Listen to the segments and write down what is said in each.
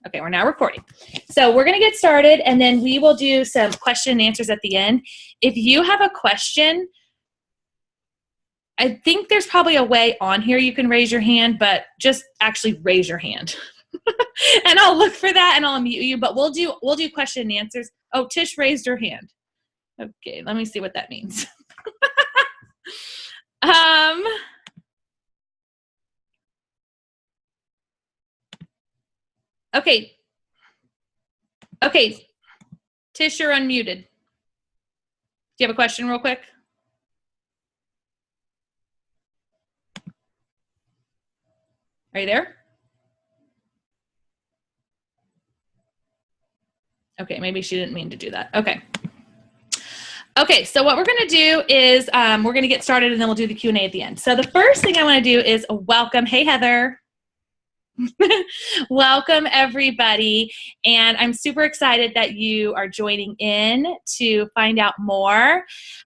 Okay, we're now recording. So we're going to get started, and then we will do some question and answers at the end. If you have a question, I think there's probably a way on here you can raise your hand, but just actually raise your hand. And I'll look for that and I'll unmute you, but we'll do question and answers. Oh, Tish raised her hand. Okay, let me see what that means. Okay. Okay. Tish, you're unmuted. Do you have a question real quick? Are you there? Okay, maybe she didn't mean to do that. Okay. Okay, so what we're going to do is we're going to get started and then we'll do the Q&A at the end. So the first thing I want to do is welcome. Hey, Heather. Welcome, everybody. And I'm super excited that you are joining in to find out more.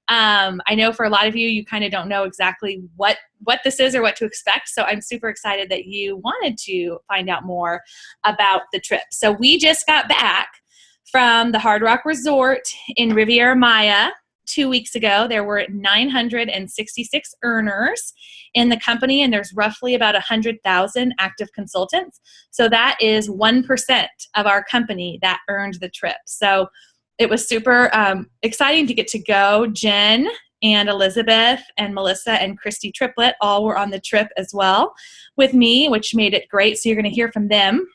I know for a lot of you, you kind of don't know exactly what this is or what to expect. So I'm super excited that you wanted to find out more about the trip. So we just got back from the Hard Rock Resort in Riviera Maya 2 weeks ago. There were 966 earners in the company, and there's roughly about 100,000 active consultants. So that is 1% of our company that earned the trip. So it was super exciting to get to go. Jen and Elizabeth and Melissa and Christy Triplett all were on the trip as well with me, which made it great. So you're going to hear from them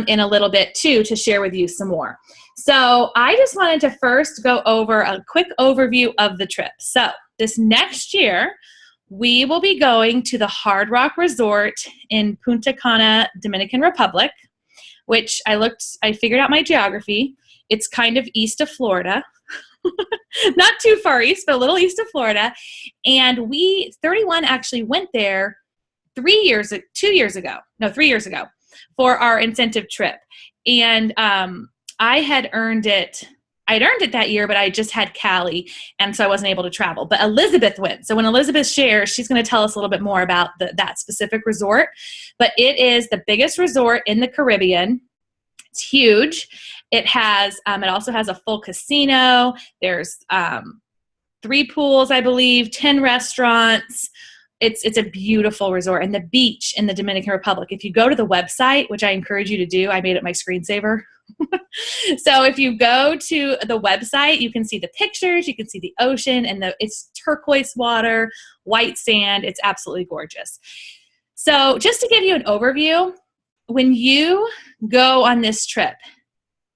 in a little bit too, to share with you some more. So I just wanted to first go over a quick overview of the trip. So this next year, we will be going to the Hard Rock Resort in Punta Cana, Dominican Republic, which I figured out my geography. It's kind of east of Florida. Not too far east, but a little east of Florida. And 31 actually went there 3 years ago for our incentive trip. And I had earned it. I'd earned it that year, but I just had Callie, and so I wasn't able to travel. But Elizabeth went. So when Elizabeth shares, she's going to tell us a little bit more about that specific resort. But it is the biggest resort in the Caribbean. It's huge. It also has a full casino. There's 3 pools, I believe, 10 restaurants. It's a beautiful resort. And the beach in the Dominican Republic, if you go to the website, which I encourage you to do, I made it my screensaver. So if you go to the website, you can see the pictures, you can see the ocean, and it's turquoise water, white sand. It's absolutely gorgeous. So just to give you an overview, when you go on this trip,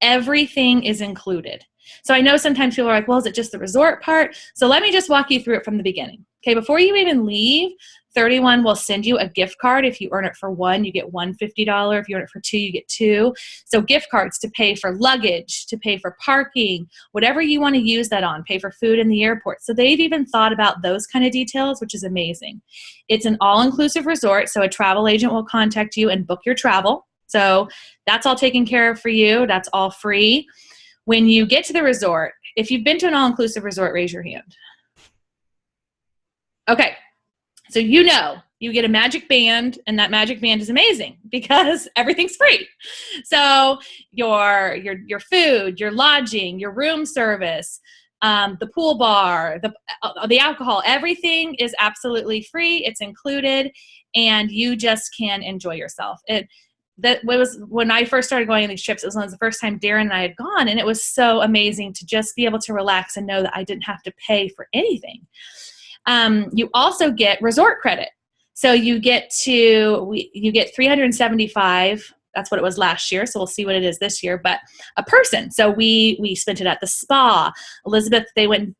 everything is included. So I know sometimes people are like, well, is it just the resort part? So let me just walk you through it from the beginning. Okay, before you even leave, 31 will send you a gift card. If you earn it for 1, you get $1 $50. If you earn it for 2, you get 2. So gift cards to pay for luggage, to pay for parking, whatever you want to use that on, pay for food in the airport. So they've even thought about those kind of details, which is amazing. It's an all-inclusive resort, so a travel agent will contact you and book your travel. So that's all taken care of for you. That's all free. When you get to the resort, if you've been to an all-inclusive resort, raise your hand. Okay, so you get a magic band, and that magic band is amazing because everything's free. So your food, your lodging, your room service, the pool bar, the alcohol, everything is absolutely free. It's included, and you just can enjoy yourself. That was when I first started going on these trips. It was the first time Darren and I had gone, and it was so amazing to just be able to relax and know that I didn't have to pay for anything. You also get resort credit. So you get 375. That's what it was last year. So we'll see what it is this year, but a person. So we spent it at the spa. Elizabeth,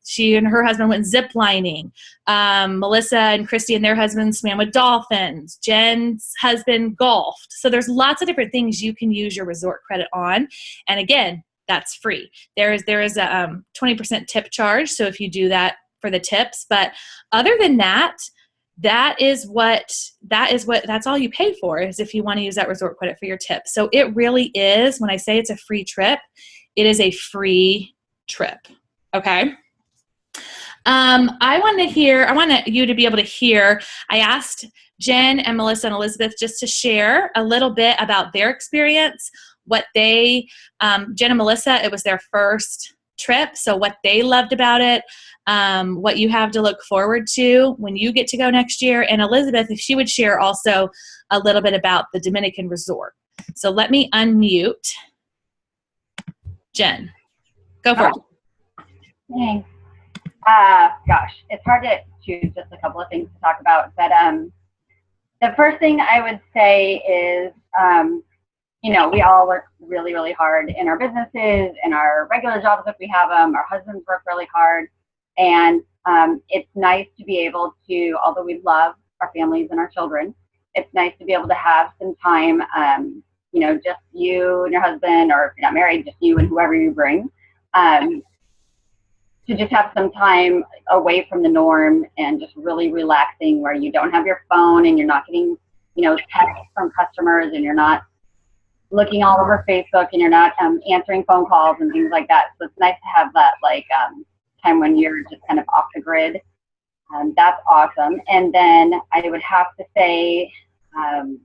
she and her husband went zip lining. Melissa and Christy and their husbands swam with dolphins. Jen's husband golfed. So there's lots of different things you can use your resort credit on. And again, that's free. There is a 20% tip charge. So if you do that for the tips, but other than that, that's all you pay for, is if you want to use that resort credit for your tip. So it really is, when I say it's a free trip, it is a free trip. Okay. I want you to be able to hear. I asked Jen and Melissa and Elizabeth just to share a little bit about their experience, what they, Jen and Melissa, it was their first trip, so what they loved about it, what you have to look forward to when you get to go next year, and Elizabeth, if she would share also a little bit about the Dominican resort. So let me unmute Jen. Go for it. Thanks. Gosh, it's hard to choose just a couple of things to talk about, but the first thing I would say is, we all work really, really hard in our businesses, in our regular jobs if we have them. Our husbands work really hard, and it's nice to be able to, although we love our families and our children, it's nice to be able to have some time, just you and your husband, or if you're not married, just you and whoever you bring. To just have some time away from the norm and just really relaxing, where you don't have your phone and you're not getting, texts from customers, and you're not looking all over Facebook, and you're not answering phone calls and things like that. So it's nice to have that time when you're just kind of off the grid. That's awesome. And then I would have to say, kind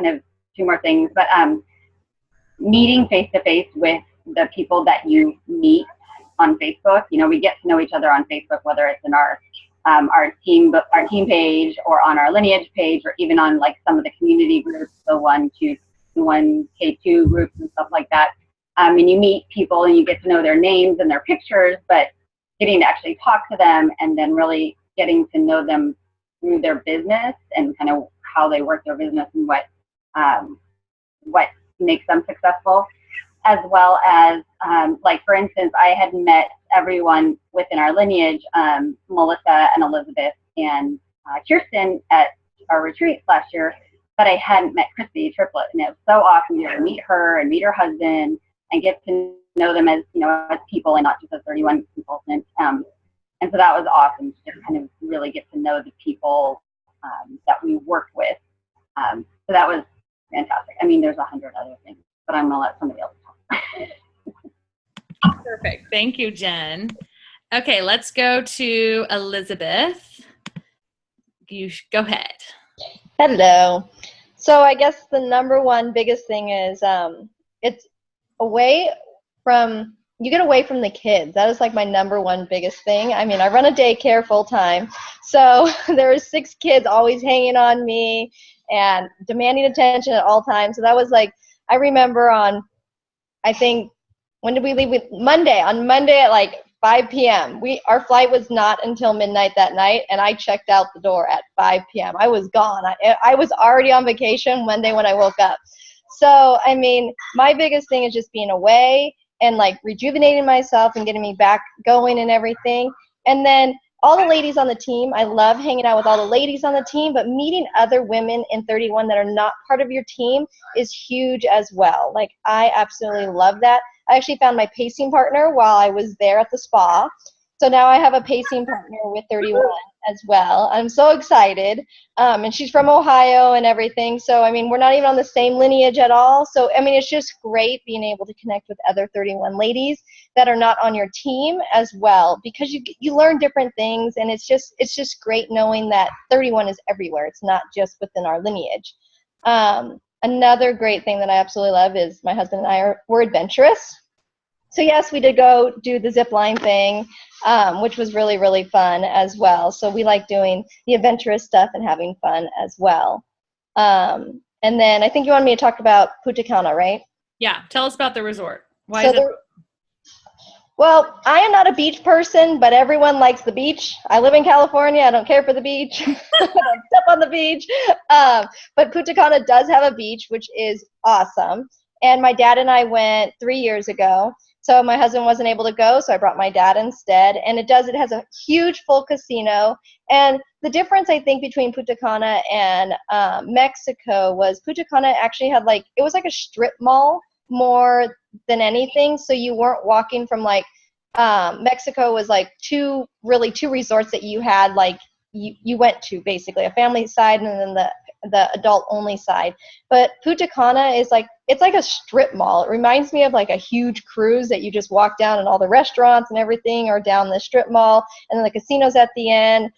of two more things, but meeting face to face with the people that you meet on Facebook. We get to know each other on Facebook, whether it's in our team page, or on our lineage page, or even on some of the community groups, the 1K2 groups and stuff like that. And you meet people and you get to know their names and their pictures, but getting to actually talk to them and then really getting to know them through their business and kind of how they work their business and what makes them successful. As well as, for instance, I had met everyone within our lineage, Melissa and Elizabeth and Kirsten at our retreat last year, but I hadn't met Christy Triplet, and it was so awesome to meet her and meet her husband and get to know them as, as people and not just as 31 consultants. And so that was awesome to just kind of really get to know the people that we work with. So that was fantastic. I mean, there's 100 other things, but I'm going to let somebody else talk. Perfect. Thank you, Jen. Okay, let's go to Elizabeth. You go ahead. Hello. So I guess the number one biggest thing is it's you get away from the kids. That is my number one biggest thing. I mean, I run a daycare full time, so there are 6 kids always hanging on me and demanding attention at all times. So that was I remember I think, when did we leave? Monday. On Monday at 5 p.m. Our flight was not until midnight that night, and I checked out the door at 5 p.m. I was gone. I was already on vacation Monday when I woke up. So, I mean, my biggest thing is just being away and rejuvenating myself and getting me back going and everything. And then all the ladies on the team, I love hanging out with all the ladies on the team, but meeting other women in 31 that are not part of your team is huge as well. I absolutely love that. I actually found my pacing partner while I was there at the spa. So now I have a pacing partner with 31 as well. I'm so excited. And she's from Ohio and everything. So, I mean, we're not even on the same lineage at all. So, I mean, it's just great being able to connect with other 31 ladies that are not on your team as well, because you learn different things, and it's just great knowing that 31 is everywhere. It's not just within our lineage. Another great thing that I absolutely love is my husband and we're adventurous. So yes, we did go do the zip line thing, which was really, really fun as well. So we like doing the adventurous stuff and having fun as well. And then I think you wanted me to talk about Punta Cana, right? Yeah, tell us about the resort. Why is it? Well, I am not a beach person, but everyone likes the beach. I live in California. I don't care for the beach. I don't step on the beach. But Punta Cana does have a beach, which is awesome. And my dad and I went 3 years ago. So my husband wasn't able to go, so I brought my dad instead. And it has a huge full casino. And the difference, I think, between Punta Cana and Mexico was Punta Cana actually had it was like a strip mall more than anything. So you weren't walking from Mexico was two resorts that you had you went to, basically a family side and then the adult only side. But Punta Cana is like, it's like a strip mall. It reminds me of like a huge cruise that you just walk down and all the restaurants and everything are down the strip mall, and then the casinos at the end.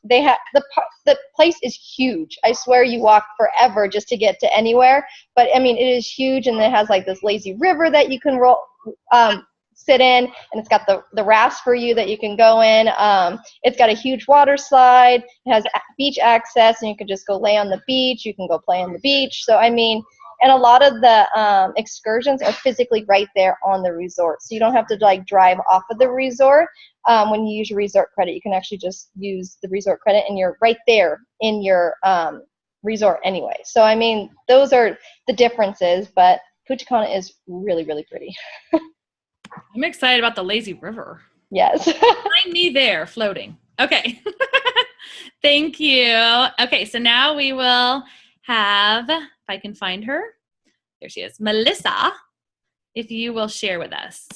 They have the place is huge. I swear you walk forever just to get to anywhere. But I mean, it is huge, and it has like this lazy river that you can sit in, and it's got the rafts for you that you can go in. It's got a huge water slide. It has beach access, and you can just go lay on the beach. You can go play on the beach. So I mean, and a lot of the excursions are physically right there on the resort, so you don't have to like drive off of the resort. When you use your resort credit, you can actually just use the resort credit, and you're right there in your resort anyway. So I mean, those are the differences, but Punta Cana is really, really pretty. I'm excited about the lazy river. Yes. Find me there floating. Okay. Thank you. Okay, so now we will have, if I can find her, there she is, Melissa, if you will share with us.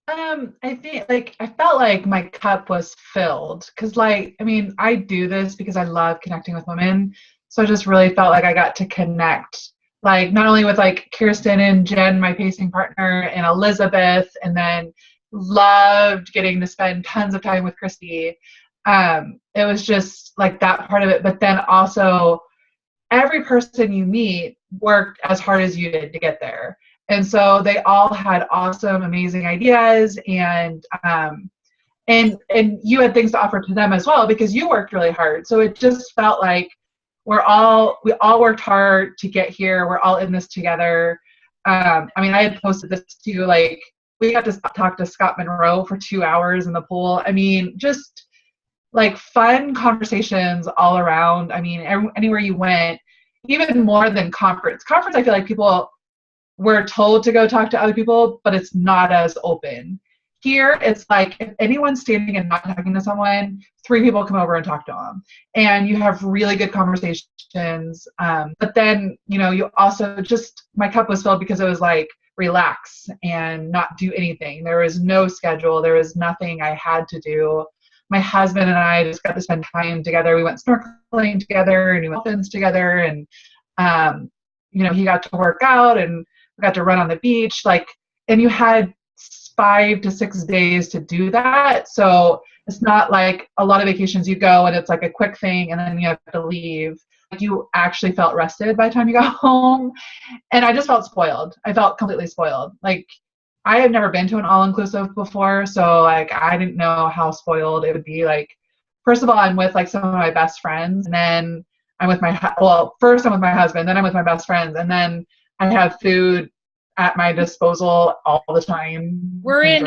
I think I felt like my cup was filled because I mean, I do this because I love connecting with women. So I just really felt like I got to connect, not only with Kirsten and Jen, my pacing partner, and Elizabeth, and then loved getting to spend tons of time with Christy. It was just that part of it. But then also every person you meet worked as hard as you did to get there. And so they all had awesome, amazing ideas, and you had things to offer to them as well because you worked really hard. So it just felt like we all worked hard to get here. We're all in this together. I mean, I had posted this too. We got to talk to Scott Monroe for 2 hours in the pool. I mean, just fun conversations all around. I mean, anywhere you went, even more than conference. Conference, I feel like people we're told to go talk to other people, but it's not as open. Here, it's if anyone's standing and not talking to someone, 3 people come over and talk to them. And you have really good conversations. But then, you also my cup was filled because it was relax and not do anything. There was no schedule. There was nothing I had to do. My husband and I just got to spend time together. We went snorkeling together and we went dolphins together. And, he got to work out and we got to run on the beach, and you had 5 to 6 days to do that. So it's not like a lot of vacations you go and it's a quick thing and then you have to leave. You actually felt rested by the time you got home. And I just felt spoiled. I felt completely spoiled. I had never been to an all-inclusive before. So I didn't know how spoiled it would be. First of all, I'm with some of my best friends, and then I'm with first I'm with my husband, then I'm with my best friends, and then I have food at my disposal all the time. We're in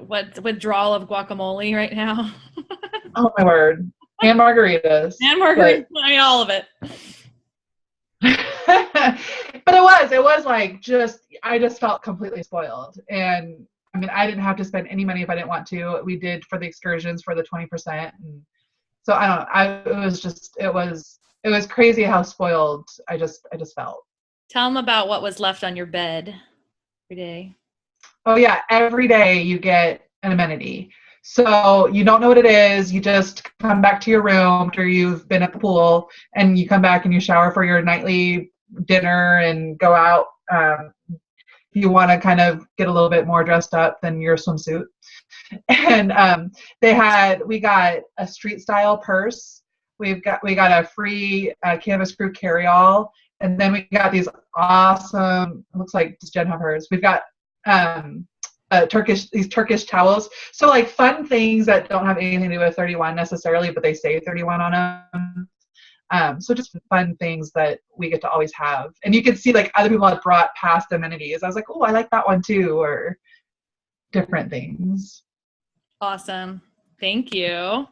what withdrawal of guacamole right now. Oh my word. And margaritas. And margaritas. I mean, all of it. But it was I just felt completely spoiled. And I mean, I didn't have to spend any money if I didn't want to. We did for the excursions for the 20%. And so I don't know. It was crazy how spoiled I just felt. Tell them about what was left on your bed every day. Oh yeah, every day you get an amenity. So you don't know what it is. You just come back to your room after you've been at the pool, and you come back and you shower for your nightly dinner and go out. You want to kind of get a little bit more dressed up than your swimsuit. And we got a street style purse. We got a free Canvas Crew carry-all. And then we got these awesome, looks like, does Jen have hers? We've got these Turkish towels. So fun things that don't have anything to do with 31 necessarily, but they say 31 on them. So just fun things that we get to always have. And you can see other people had brought past amenities. I was like, oh, I like that one too, or different things. Awesome. Thank you.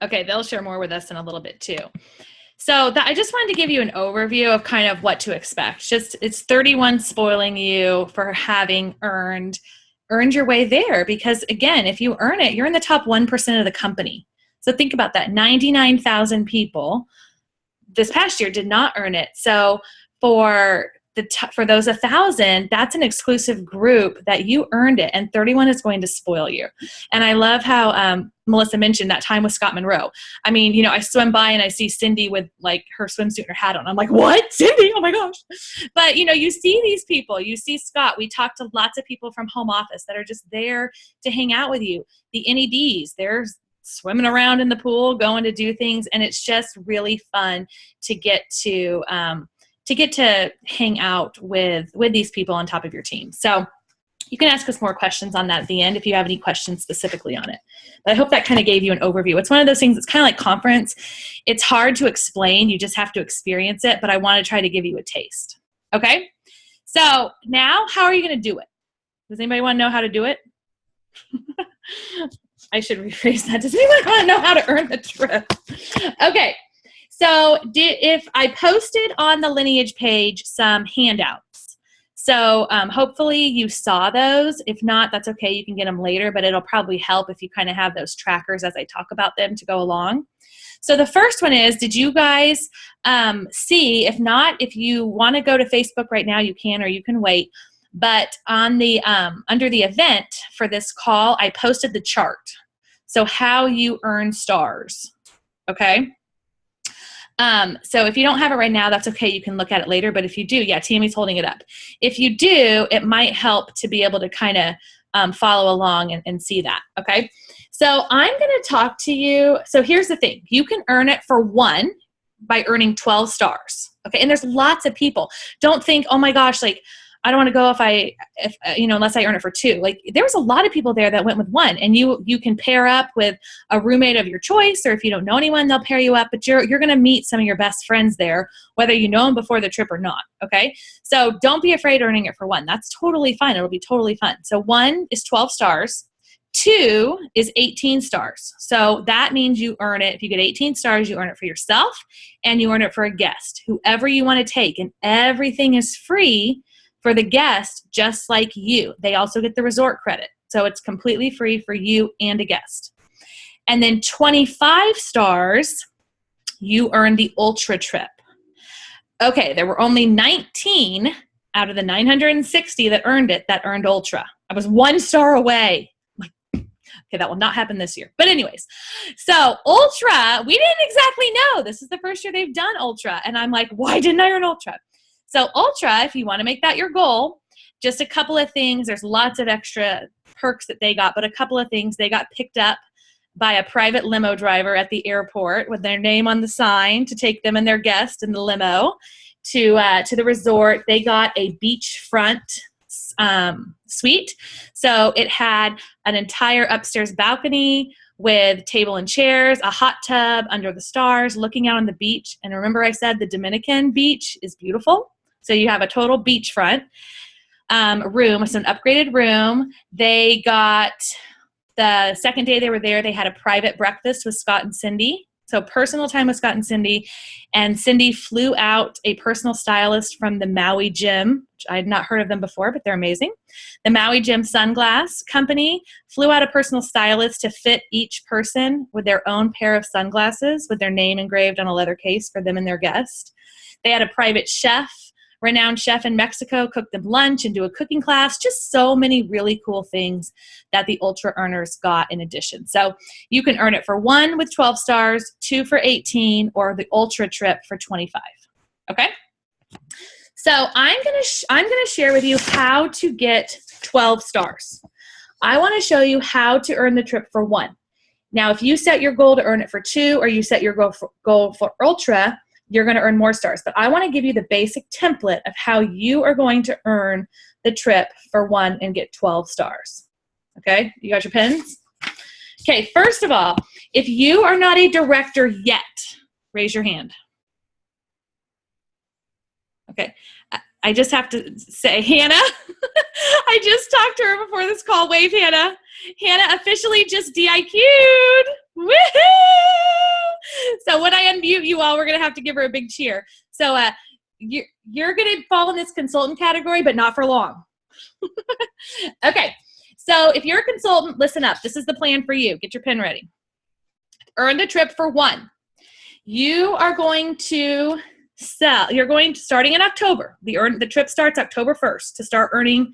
Okay, they'll share more with us in a little bit too. So I just wanted to give you an overview of kind of what to expect. It's 31 spoiling you for having earned your way there, because again, if you earn it, you're in the top 1% of the company. So think about that. 99,000 people this past year did not earn it. So for for those 1,000, that's an exclusive group that you earned it, and 31 is going to spoil you. And I love how Melissa mentioned that time with Scott Monroe. I mean, you know, I swim by and I see Cindy with like her swimsuit and her hat on. I'm like, what? Cindy? Oh my gosh. But you know, you see these people, you see Scott. We talked to lots of people from home office that are just there to hang out with you. The NEDs, they're swimming around in the pool, going to do things. And it's just really fun to get to hang out with these people on top of your team. So you can ask us more questions on that at the end if you have any questions specifically on it. But I hope that kind of gave you an overview. It's one of those things, it's kind of like conference. It's hard to explain. You just have to experience it, but I want to try to give you a taste. Okay? So now, how are you going to do it? Does anybody want to know how to do it? I should rephrase that. Does anyone want to know how to earn the trip? Okay. So if I posted on the Lineage page some handouts. So hopefully you saw those. If not, that's okay. You can get them later, but it'll probably help if you kind of have those trackers as I talk about them to go along. So the first one is, did you guys see? If not, if you want to go to Facebook right now, you can, or you can wait. But on the under the event for this call, I posted the chart. So how you earn stars, okay? So if you don't have it right now, that's okay. You can look at it later. But if you do, yeah, Tammy's holding it up. If you do, it might help to be able to kind of follow along and see that, okay? So I'm going to talk to you. So here's the thing. You can earn it for 1 by earning 12 stars, okay? And there's lots of people. Don't think, oh my gosh, like, I don't want to go if you know, unless I earn it for 2. Like, there was a lot of people there that went with 1, and you can pair up with a roommate of your choice, or if you don't know anyone, they'll pair you up, but you're going to meet some of your best friends there, whether you know them before the trip or not, okay? So don't be afraid earning it for 1. That's totally fine. It'll be totally fun. So 1 is 12 stars. 2 is 18 stars. So that means you earn it. If you get 18 stars, you earn it for yourself, and you earn it for a guest, whoever you want to take, and everything is free for the guest, just like you. They also get the resort credit. So it's completely free for you and a guest. And then 25 stars, you earn the Ultra trip. Okay, there were only 19 out of the 960 that earned Ultra. I was 1 star away. Okay, that will not happen this year. But anyways, so Ultra, we didn't exactly know. This is the first year they've done Ultra. And I'm like, why didn't I earn Ultra? So Ultra, if you want to make that your goal, just a couple of things. There's lots of extra perks that they got, but a couple of things. They got picked up by a private limo driver at the airport with their name on the sign to take them and their guest in the limo to the resort. They got a beachfront suite. So it had an entire upstairs balcony with table and chairs, a hot tub under the stars, looking out on the beach. And remember I said the Dominican beach is beautiful. So you have a total beachfront room. It's an upgraded room. They got, the second day they were there, they had a private breakfast with Scott and Cindy. So personal time with Scott and Cindy flew out a personal stylist from the Maui Gym, which I had not heard of them before, but they're amazing. The Maui Gym Sunglass Company flew out a personal stylist to fit each person with their own pair of sunglasses with their name engraved on a leather case for them and their guest. They had a private chef, renowned chef in Mexico, cook them lunch and do a cooking class. Just so many really cool things that the Ultra earners got in addition. So you can earn it for 1 with 12 stars, 2 for 18, or the Ultra trip for 25. Okay? So I'm gonna share with you how to get 12 stars. I want to show you how to earn the trip for 1. Now, if you set your goal to earn it for 2, or you set your goal for Ultra, you're going to earn more stars. But I want to give you the basic template of how you are going to earn the trip for 1 and get 12 stars. Okay, you got your pens? Okay, first of all, if you are not a director yet, raise your hand. Okay, I just have to say, Hannah, I just talked to her before this call. Wave, Hannah. Hannah officially just DIQ'd. Woohoo! So when I unmute you all, we're going to have to give her a big cheer. So you're going to fall in this consultant category, but not for long. Okay, so if you're a consultant, listen up. This is the plan for you. Get your pen ready. Earn the trip for 1. You are going to you're going to, starting in October, the trip starts October 1st to start earning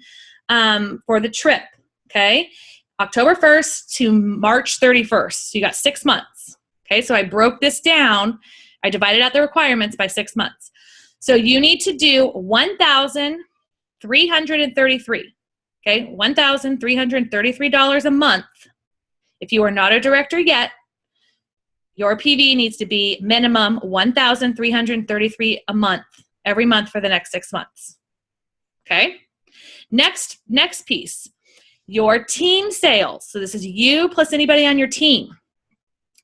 for the trip, okay? October 1st to March 31st. So you got 6 months, okay? So I broke this down. I divided out the requirements by 6 months. So you need to do 1,333, okay? $1,333 a month. If you are not a director yet, your PV needs to be minimum $1,333 a month, every month for the next 6 months. Okay? Next piece, your team sales. So this is you plus anybody on your team.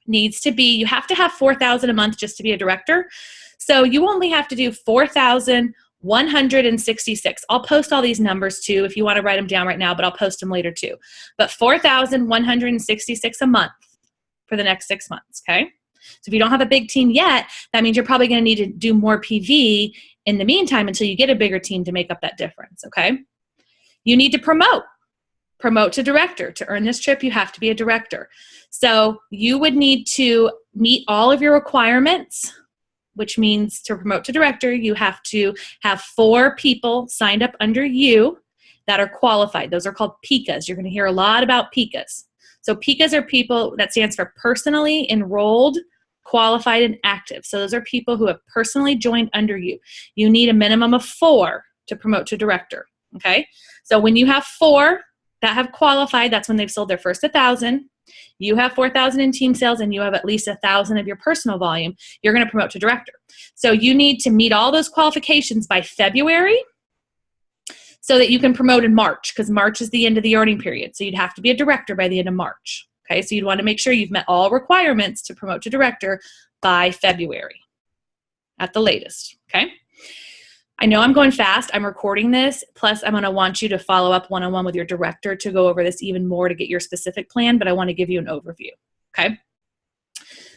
Needs to be, you have to have $4,000 a month just to be a director. So you only have to do $4,166. I'll post all these numbers too if you want to write them down right now, but I'll post them later too. But $4,166 a month for the next 6 months, okay? So if you don't have a big team yet, that means you're probably going to need to do more PV in the meantime until you get a bigger team to make up that difference, okay? You need to promote to director. To earn this trip, you have to be a director. So you would need to meet all of your requirements, which means to promote to director, you have to have 4 people signed up under you that are qualified. Those are called PICAs. You're going to hear a lot about PICAs. So PICAs are people, that stands for personally enrolled, qualified, and active. So those are people who have personally joined under you. You need a minimum of 4 to promote to director, okay? So when you have 4 that have qualified, that's when they've sold their first 1,000. You have 4,000 in team sales and you have at least 1,000 of your personal volume, you're going to promote to director. So you need to meet all those qualifications by February so that you can promote in March, because March is the end of the earning period. So you'd have to be a director by the end of March. Okay, so you'd want to make sure you've met all requirements to promote to director by February at the latest, okay? I know I'm going fast. I'm recording this. Plus, I'm going to want you to follow up one-on-one with your director to go over this even more to get your specific plan, but I want to give you an overview, okay?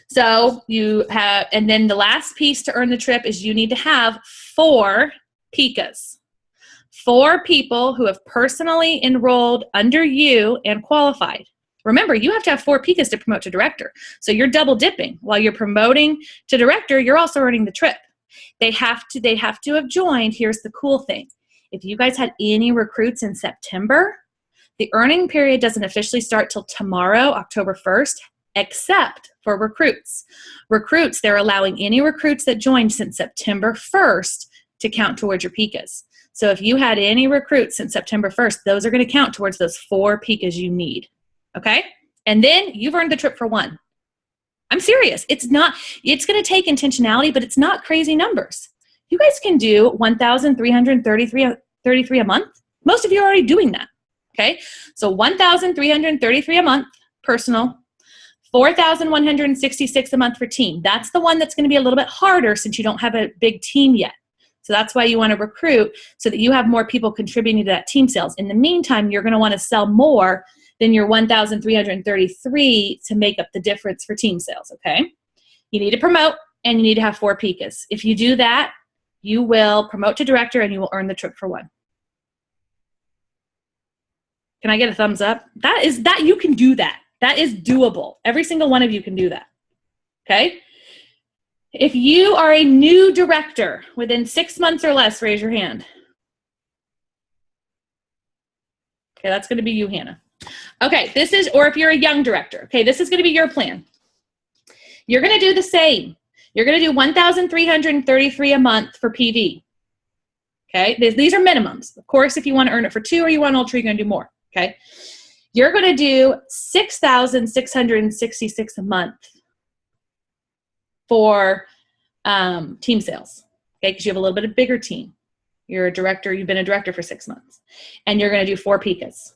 So you have, and then the last piece to earn the trip is you need to have 4 PICAs. 4 people who have personally enrolled under you and qualified. Remember, you have to have 4 PICAs to promote to director. So you're double dipping. While you're promoting to director, you're also earning the trip. They have to have joined. Here's the cool thing. If you guys had any recruits in September, the earning period doesn't officially start till tomorrow, October 1st, except for recruits. Recruits, they're allowing any recruits that joined since September 1st to count towards your PICAs. So if you had any recruits since September 1st, those are going to count towards those 4 PICAs you need. Okay? And then you've earned the trip for 1. I'm serious. It's going to take intentionality, but it's not crazy numbers. You guys can do 1,333 a month. Most of you are already doing that. Okay? So 1,333 a month, personal, 4,166 a month for team. That's the one that's going to be a little bit harder since you don't have a big team yet. So that's why you want to recruit so that you have more people contributing to that team sales. In the meantime, you're going to want to sell more than your 1,333 to make up the difference for team sales, okay? You need to promote and you need to have 4 PICAs. If you do that, you will promote to director and you will earn the trip for 1. Can I get a thumbs up? That you can do that. That is doable. Every single one of you can do that, okay? If you are a new director within 6 months or less, raise your hand. Okay, that's going to be you, Hannah. Okay, or if you're a young director, okay, this is going to be your plan. You're going to do the same. You're going to do 1,333 a month for PV. Okay, these are minimums. Of course, if you want to earn it for 2 or you want ultra, you're going to do more. Okay, you're going to do 6,666 a month for team sales. Okay, because you have a little bit of bigger team. You're a director. You've been a director for 6 months, and you're going to do 4 PICAs.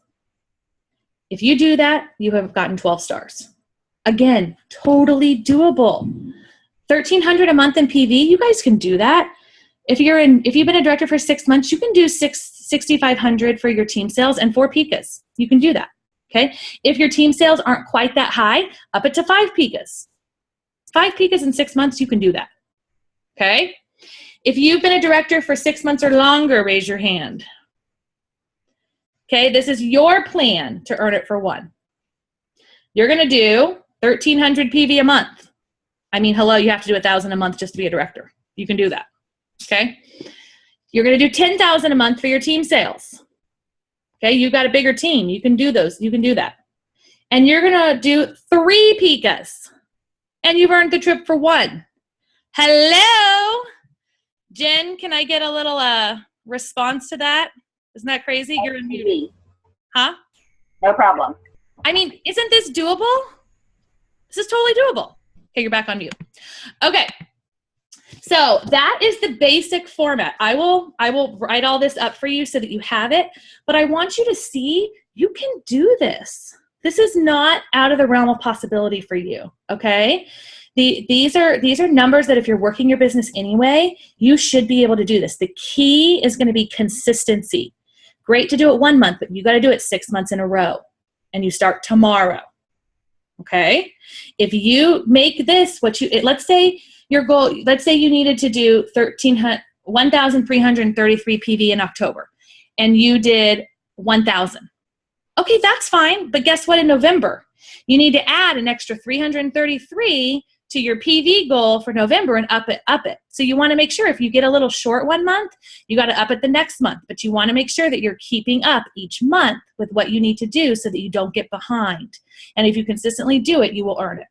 If you do that, you have gotten 12 stars. Again, totally doable. 1,300 a month in PV, you guys can do that. If you've been a director for 6 months, you can do 6,500 for your team sales and 4 PICAs. You can do that. Okay. If your team sales aren't quite that high, up it to 5 PICAs. 5 PICAs in 6 months, you can do that. Okay. If you've been a director for 6 months or longer, raise your hand. Okay, this is your plan to earn it for 1. You're going to do 1,300 PV a month. I mean, hello, you have to do 1,000 a month just to be a director. You can do that. Okay. You're going to do 10,000 a month for your team sales. Okay. You've got a bigger team. You can do those. You can do that. And you're going to do 3 pikas. And you've earned the trip for 1. Hello? Jen, can I get a little response to that? Isn't that crazy? You're in mute. Huh? No problem. I mean, isn't this doable? This is totally doable. Okay, you're back on mute. Okay. So that is the basic format. I will write all this up for you so that you have it, but I want you to see you can do this. This is not out of the realm of possibility for you, okay? These are numbers that if you're working your business anyway, you should be able to do this. The key is going to be consistency. Great to do it 1 month, but you got to do it 6 months in a row, and you start tomorrow, okay? If you make this let's say your goal, let's say you needed to do 1,333 PV in October, and you did 1,000. Okay, that's fine, but guess what? In November, you need to add an extra 333 to your PV goal for November and up it. So you want to make sure if you get a little short 1 month, you got to up it the next month, but you want to make sure that you're keeping up each month with what you need to do so that you don't get behind. And if you consistently do it, you will earn it.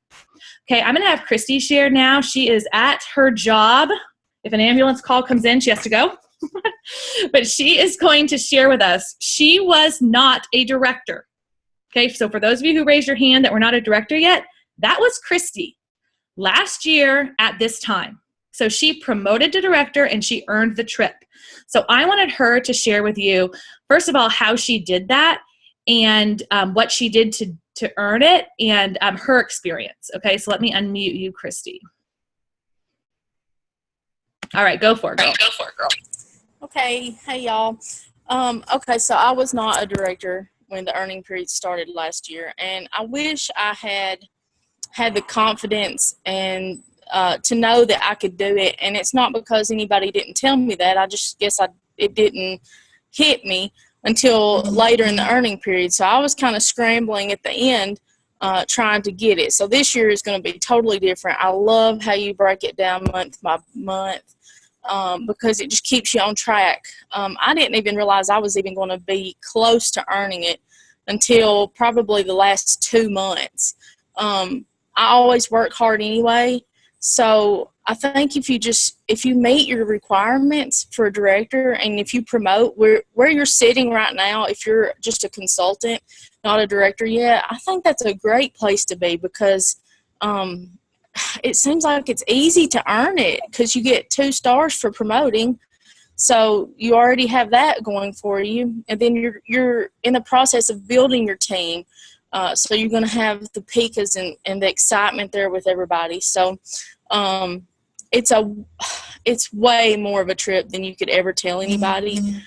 Okay, I'm going to have Christy share now. She is at her job. If an ambulance call comes in, she has to go. But she is going to share with us. She was not a director. Okay, so for those of you who raised your hand that were not a director yet, that was Christy last year at this time. So she promoted to director and she earned the trip. So I wanted her to share with you, first of all, how she did that and what she did to earn it and her experience. Okay, so let me unmute you, Christy. All right, go for it, girl. Go for it, girl. Okay, hey y'all. Okay, so I was not a director when the earning period started last year, and I wish I had the confidence and to know that I could do it. And it's not because anybody didn't tell me that. I just guess it didn't hit me until later in the earning period. So I was kind of scrambling at the end trying to get it. So this year is going to be totally different. I love how you break it down month by month. Because it just keeps you on track. I didn't even realize I was even going to be close to earning it until probably the last 2 months. I always work hard anyway, so I think if you meet your requirements for a director and if you promote where you're sitting right now, if you're just a consultant, not a director yet, I think that's a great place to be because it seems like it's easy to earn it because you get 2 stars for promoting. So you already have that going for you. And then you're in the process of building your team. So you're going to have the pikas and the excitement there with everybody. So it's way more of a trip than you could ever tell anybody.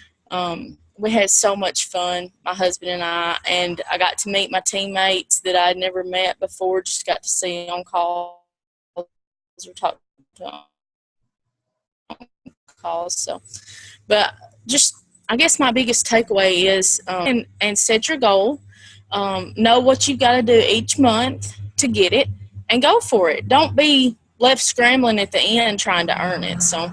We had so much fun, my husband and I got to meet my teammates that I'd never met before, just got to see on call. Or talk to on calls. So, but just I guess my biggest takeaway is and set your goal. Know what you've got to do each month to get it, and go for it. Don't be left scrambling at the end trying to earn it. So,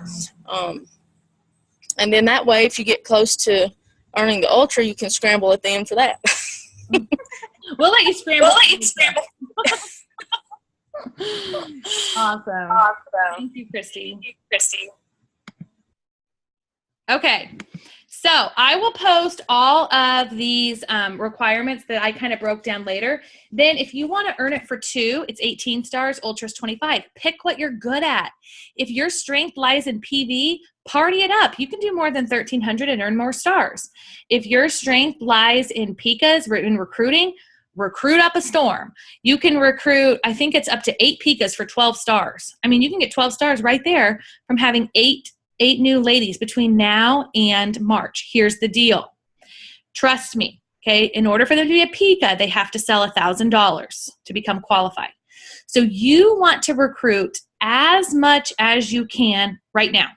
and then that way, if you get close to earning the ultra, you can scramble at the end for that. We'll let you scramble. Awesome. Thank you, Christy. Okay, so I will post all of these requirements that I kind of broke down later. Then if you want to earn it for 2, it's 18 stars, Ultra's 25. Pick what you're good at. If your strength lies in PV, party it up. You can do more than 1,300 and earn more stars. If your strength lies in pikas, in recruiting, recruit up a storm. You can recruit, I think it's up to 8 pikas for 12 stars. I mean, you can get 12 stars right there from having 8 new ladies between now and March. Here's the deal. Trust me, okay? In order for them to be a pika, they have to sell $1,000 to become qualified. So you want to recruit as much as you can right now,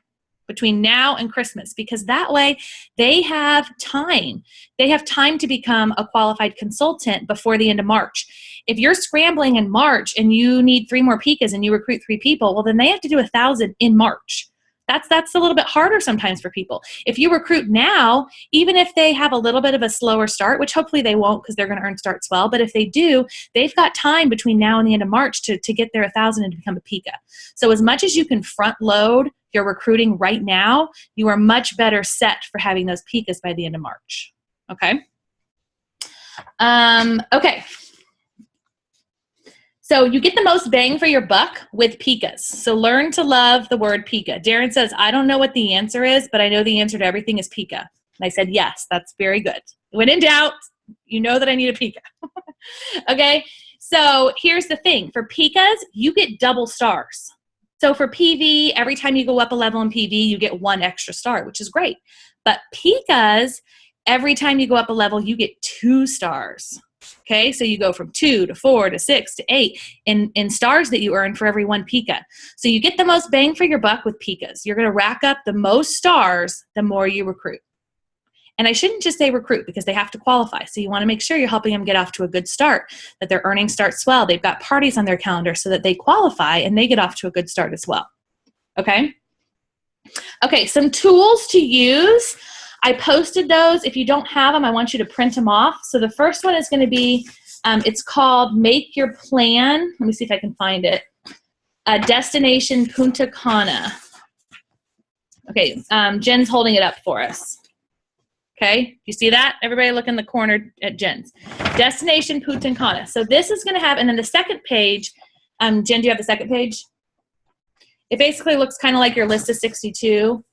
between now and Christmas, because that way they have time. They have time to become a qualified consultant before the end of March. If you're scrambling in March and you need 3 more pikas and you recruit 3 people, well, then they have to do 1,000 in March. That's a little bit harder sometimes for people. If you recruit now, even if they have a little bit of a slower start, which hopefully they won't because they're going to earn starts well, but if they do, they've got time between now and the end of March to get their 1,000 and to become a PICA. So as much as you can front load your recruiting right now, you are much better set for having those PICAs by the end of March. Okay. Okay. So you get the most bang for your buck with PICAs. So learn to love the word PICA. Darren says, I don't know what the answer is, but I know the answer to everything is PICA. And I said, yes, that's very good. When in doubt, you know that I need a PICA. Okay, so here's the thing. For PICAs, you get double stars. So for PV, every time you go up a level in PV, you get 1 extra star, which is great. But PICAs, every time you go up a level, you get 2 stars. Okay, so you go from 2 to 4 to 6 to 8 in stars that you earn for every 1 PICA. So you get the most bang for your buck with PICAs. You're going to rack up the most stars the more you recruit. And I shouldn't just say recruit because they have to qualify. So you want to make sure you're helping them get off to a good start, that their earnings start swell. They've got parties on their calendar so that they qualify and they get off to a good start as well. Okay? Okay, some tools to use. I posted those. If you don't have them, I want you to print them off. So the first one is going to be, it's called Make Your Plan. Let me see if I can find it. Destination Punta Cana. Okay, Jen's holding it up for us. Okay, you see that? Everybody look in the corner at Jen's. Destination Punta Cana. So this is going to have, and then the second page, Jen, do you have the second page? It basically looks kind of like your list of 62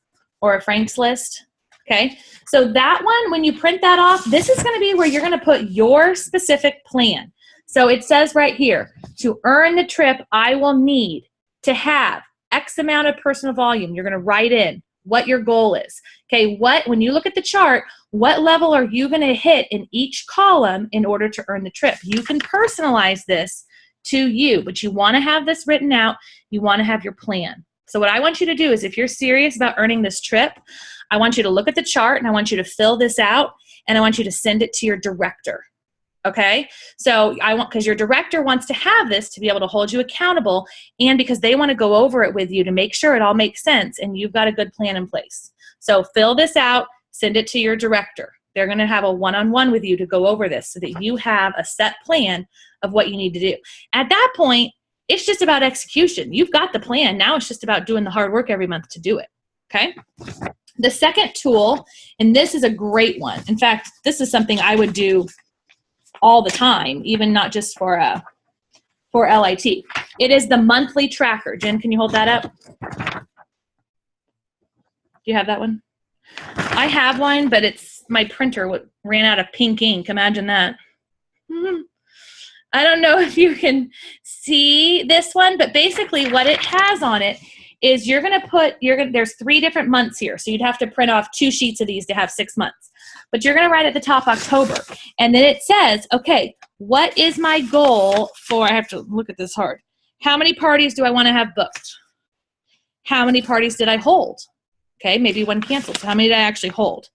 or a Frank's list. Okay, so that one, when you print that off, this is going to be where you're going to put your specific plan. So it says right here, to earn the trip, I will need to have X amount of personal volume. You're going to write in what your goal is. Okay, when you look at the chart, what level are you going to hit in each column in order to earn the trip? You can personalize this to you, but you want to have this written out. You want to have your plan. So what I want you to do is if you're serious about earning this trip, I want you to look at the chart and I want you to fill this out and I want you to send it to your director. Okay, so because your director wants to have this to be able to hold you accountable and because they want to go over it with you to make sure it all makes sense and you've got a good plan in place. So fill this out, send it to your director. They're going to have a one-on-one with you to go over this so that you have a set plan of what you need to do. At that point, it's just about execution. You've got the plan. Now it's just about doing the hard work every month to do it. Okay? The second tool, and this is a great one. In fact, this is something I would do all the time, even not just for LIT. It is the monthly tracker. Jen, can you hold that up? Do you have that one? I have one, but my printer ran out of pink ink. Imagine that. I don't know if you can see this one, but basically what it has on it is there's 3 different months here. So you'd have to print off 2 sheets of these to have 6 months. But you're going to write at the top October. And then it says, okay, what is my goal for, I have to look at this hard. How many parties do I want to have booked? How many parties did I hold? Okay, maybe one canceled. So how many did I actually hold?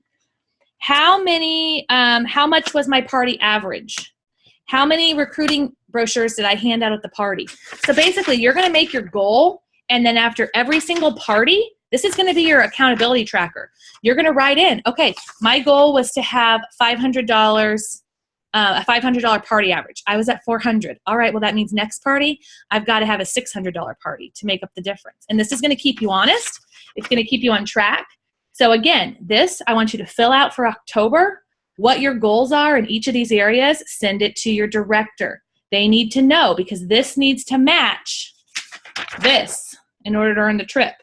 How much was my party average? How many recruiting brochures did I hand out at the party? So basically, you're going to make your goal, and then after every single party, this is going to be your accountability tracker. You're going to write in, okay, my goal was to have $500, a $500 party average. I was at $400. All right, well, that means next party, I've got to have a $600 party to make up the difference. And this is going to keep you honest. It's going to keep you on track. So again, I want you to fill out for October what your goals are in each of these areas. Send it to your director. They need to know because this needs to match this in order to earn the trip.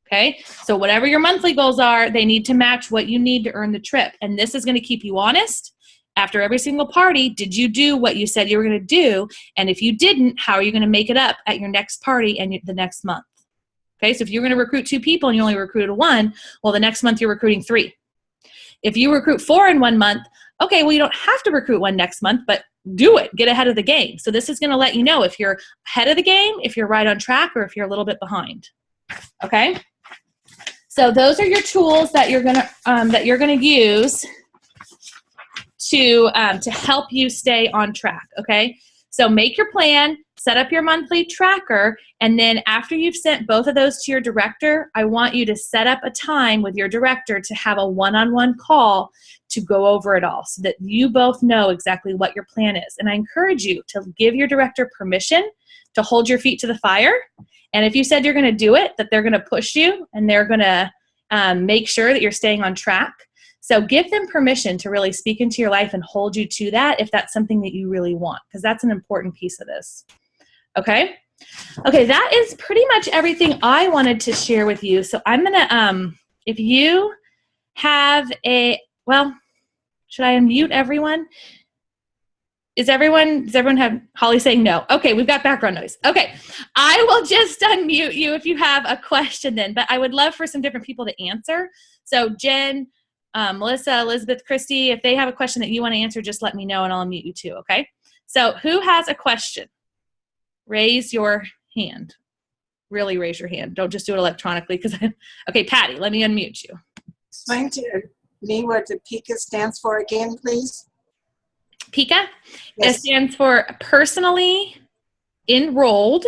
Okay, so whatever your monthly goals are, they need to match what you need to earn the trip. And this is going to keep you honest. After every single party, did you do what you said you were going to do? And if you didn't, how are you going to make it up at your next party and the next month? Okay, so if you're going to recruit 2 people and you only recruited 1, well, the next month you're recruiting 3. If you recruit 4 in 1 month, okay, well, you don't have to recruit 1 next month, but do it. Get ahead of the game. So this is going to let you know if you're ahead of the game, if you're right on track, or if you're a little bit behind. Okay? So those are your tools that you're gonna use to help you stay on track. Okay. So make your plan, set up your monthly tracker, and then after you've sent both of those to your director, I want you to set up a time with your director to have a one-on-one call to go over it all so that you both know exactly what your plan is. And I encourage you to give your director permission to hold your feet to the fire. And if you said you're going to do it, that they're going to push you and they're going to make sure that you're staying on track. So give them permission to really speak into your life and hold you to that if that's something that you really want, because that's an important piece of this. Okay? Okay, that is pretty much everything I wanted to share with you. So I'm going to, if you have well, should I unmute everyone? Does everyone have Holly saying no? Okay, we've got background noise. Okay, I will just unmute you if you have a question then, but I would love for some different people to answer. So Jen, Melissa, Elizabeth, Christy, if they have a question that you want to answer, just let me know and I'll unmute you too, okay? So who has a question? Raise your hand. Really raise your hand. Don't just do it electronically because okay, Patty, let me unmute you. Explain to me what the PICA stands for again, please. PICA? Yes. It stands for Personally Enrolled,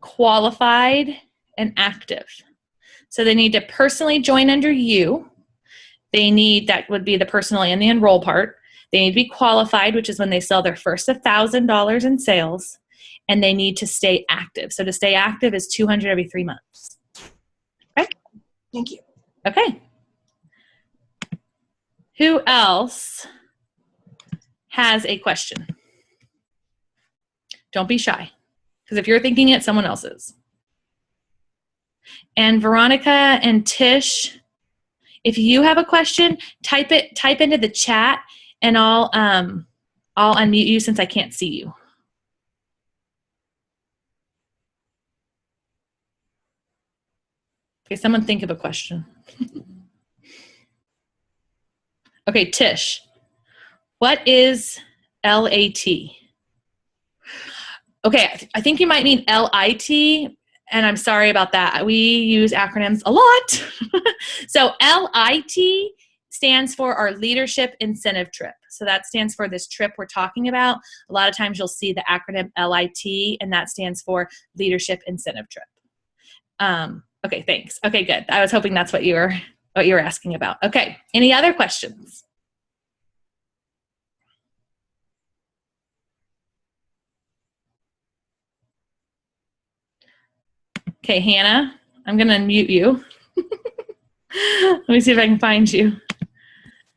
Qualified, and Active. So they need to personally join under you. They need, that would be the personally and the enroll part. They need to be qualified, which is when they sell their first $1,000 in sales, and they need to stay active. So to stay active is 200 every 3 months. Okay? Thank you. Okay. Who else has a question? Don't be shy, because if you're thinking it, someone else is. And Veronica and Tish, if you have a question, type into the chat, and I'll unmute you since I can't see you. Okay, someone think of a question. Okay, Tish, what is LAT? Okay, I think you might mean LIT, and I'm sorry about that. We use acronyms a lot. So LIT stands for our Leadership Incentive Trip. So that stands for this trip we're talking about. A lot of times you'll see the acronym LIT, and that stands for Leadership Incentive Trip. Okay, thanks. Okay, good. I was hoping that's what you were asking about. Okay, any other questions? Okay, Hannah, I'm going to unmute you. Let me see if I can find you.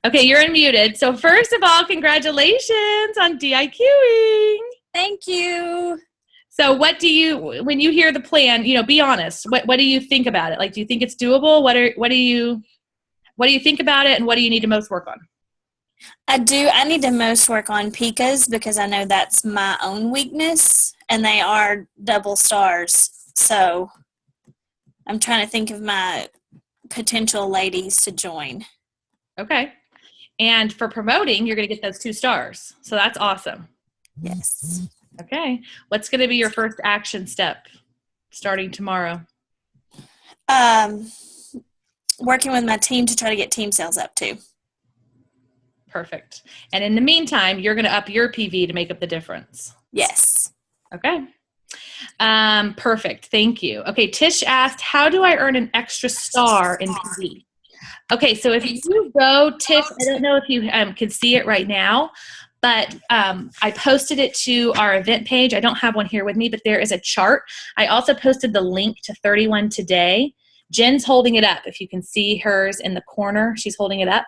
Okay, you're unmuted. So first of all, congratulations on DIQing. Thank you. So what do you, when you hear the plan, be honest. What do you think about it? Like, do you think it's doable? What do you think about it, and what do you need to most work on? I need to most work on PICAs because I know that's my own weakness, and they are double stars. So I'm trying to think of my potential ladies to join. Okay. And for promoting, you're going to get those 2 stars. So that's awesome. Yes. Okay. What's going to be your first action step starting tomorrow? Working with my team to try to get team sales up too. Perfect. And in the meantime, you're going to up your PV to make up the difference. Yes. Okay. Perfect. Thank you. Okay. Tish asked, how do I earn an extra star in PV? Okay. So if you go, Tish, I don't know if you can see it right now, but I posted it to our event page. I don't have one here with me, but there is a chart. I also posted the link to 31 Today. Jen's holding it up. If you can see hers in the corner, she's holding it up.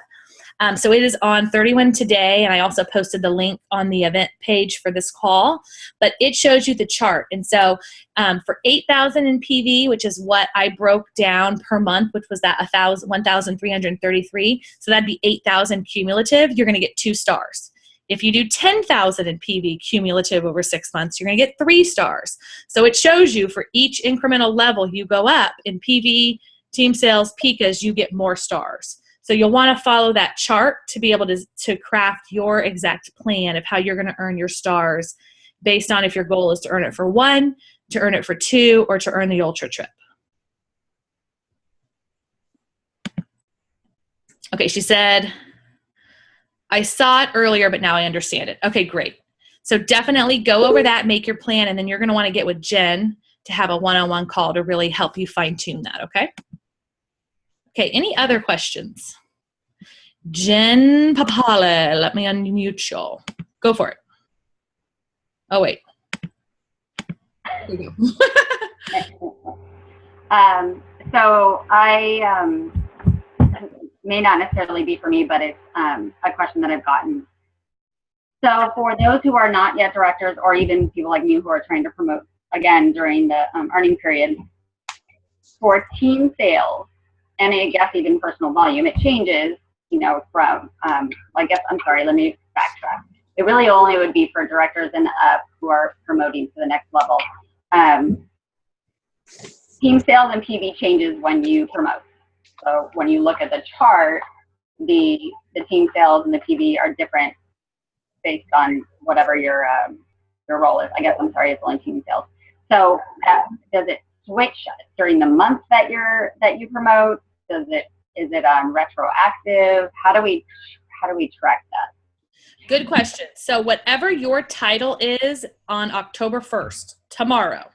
So it is on 31 Today, and I also posted the link on the event page for this call, but it shows you the chart. And so for 8,000 in PV, which is what I broke down per month, which was that 1,333, so that'd be 8,000 cumulative, you're going to get 2 stars. If you do 10,000 in PV cumulative over 6 months, you're going to get 3 stars. So it shows you for each incremental level you go up in PV, team sales, PICAs, you get more stars. So you'll want to follow that chart to be able to craft your exact plan of how you're going to earn your stars based on if your goal is to earn it for 1, to earn it for 2, or to earn the ultra trip. Okay, she said, I saw it earlier, but now I understand it. Okay, great. So definitely go over that, make your plan, and then you're going to want to get with Jen to have a one-on-one call to really help you fine-tune that, okay? Okay, any other questions? Jen Papale, let me unmute y'all. Go for it. Oh, wait. Here you go. So I may not necessarily be for me, but it's a question that I've gotten. So for those who are not yet directors, or even people like me who are trying to promote again during the earning period, for team sales, and I guess even personal volume, it changes, you know, from, I guess, I'm sorry, let me backtrack. It really only would be for directors and up who are promoting to the next level. Team sales and PV changes when you promote. So when you look at the chart, the team sales and the PV are different based on whatever your role is. I guess, I'm sorry, it's only team sales. So does it switch during the month that you promote? Is it retroactive? How do we track that? Good question. So whatever your title is on October 1st, tomorrow,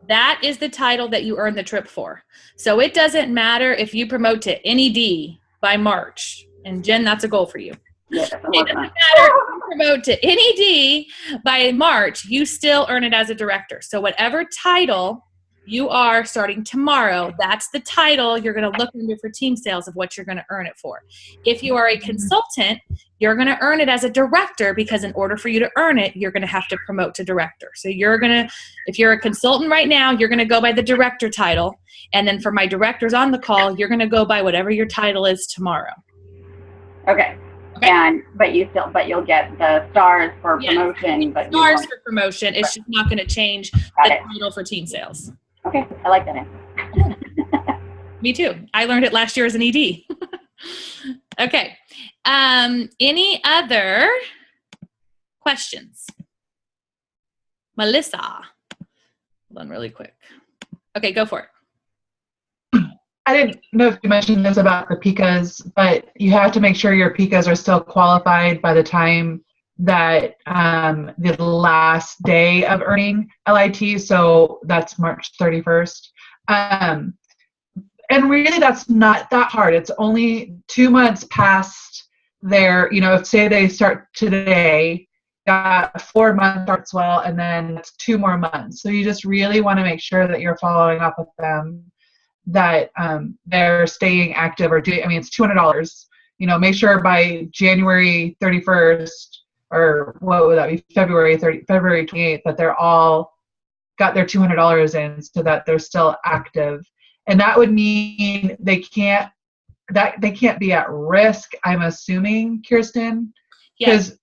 that is the title that you earn the trip for. So it doesn't matter if you promote to NED by March. And Jen, that's a goal for you. Yes, It doesn't matter if you promote to NED by March, you still earn it as a director. So whatever title you are starting tomorrow, that's the title you're going to look under for team sales of what you're going to earn it for. If you are a consultant, you're going to earn it as a director, because in order for you to earn it, you're going to have to promote to director. So you're going to, if you're a consultant right now, you're going to go by the director title. And then for my directors on the call, you're going to go by whatever your title is tomorrow. Okay. But you'll get the stars for promotion. But stars for promotion. It's just not going to change the title for team sales. Okay, I like that answer. Me too. I learned it last year as an ED. Okay. Any other questions? Melissa. Hold on really quick. Okay, go for it. I didn't know if you mentioned this about the PICAs, but you have to make sure your PICAs are still qualified by the time that the last day of earning LIT, so that's March 31st. And really that's not that hard. It's only 2 months past their, you know, if say they start today, that 4 months starts well, and then it's 2 more months. So you just really want to make sure that you're following up with them, that they're staying active or doing, I mean, it's $200, you know, make sure by January 31st, or what would that be, February 28th, that they're all got their $200 in, so that they're still active. And that would mean they can't be at risk, I'm assuming, Kirsten, because